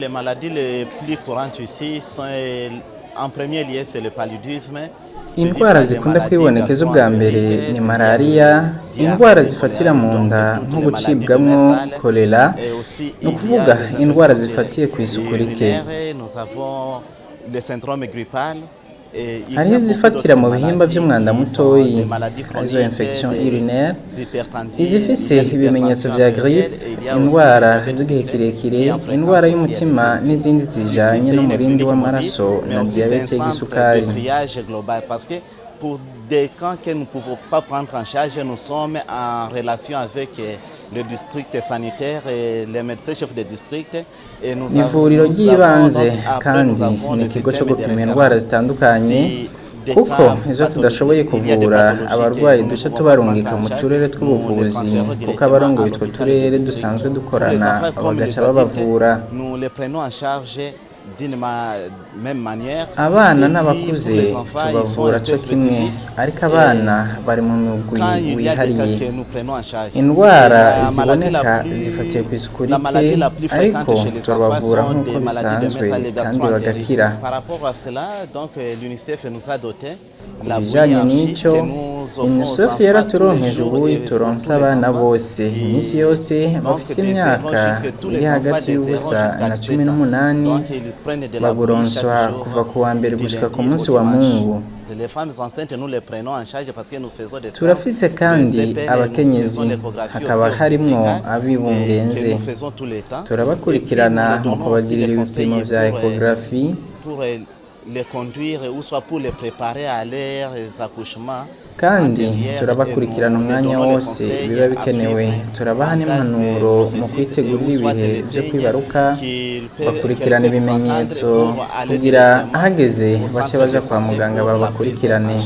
Les maladies les plus courantes ici sont, en premier lieu, c'est le paludisme. Indwara zikunda kwibonekeza ubwa mbere ni malariya, indwara zifatira mu nda nko gucibwamwo kolera, ni ukuvuga indwara zifatiye ku isuku rike. Hariho izifatira mu bihimba by'umwanda mutoyi arizo infection urinaire, izifise ibimenyetso vya grippe, indwara z'igihe kirekire, indwara y'umutima n'izindi zijanye n'umurindi w'amaraso na diabete y'igisukari. Pour des cas que nous ne pouvons pas prendre en charge, nous sommes en relation avec le district sanitaire et les médecins chefs de district. Ni ivuriro ry'ibanze kandi ni ikigo cyo gupima indwara zitandukanye, kuko izo tudashoboye kuvura abarwayi duce tubarungika mu turere tw'ubuvuzi, kuko abarongoye utwo turere dusanzwe dukorana bagaca babavura. Abana n'abakuze tubavura co kimwe, ariko abana bari mu mugwi wihariye. Indwara ziboneka zifatiye ku isuku rike, ariko turabavura nk'uko bisanzwe kandi bagakira. Ku bijanye n'ico, UNICEF yaraturonkeje ubuyi turonsa abana bose imisi yose bafise imyaka iri hagati y'ubusa na 18 baburonswa kuva ku wa mbere gushika ku munsi wa Mungu. Turafise kandi abakenyezi, hakaba harimwo abibungenze. Turabakurikirana mu kubagirira ibipimo vya ecography, les conduire ou soit pour les préparer à leurs accouchements. Kandi turabakurikirana umwanya wose biba bikenewe. Turabaha n'impanuro mu kwitegurira ibihe byo kwibaruka, bakurikirana ibimenyetso kugira ahageze bace baja kwa muganga babakurikirane.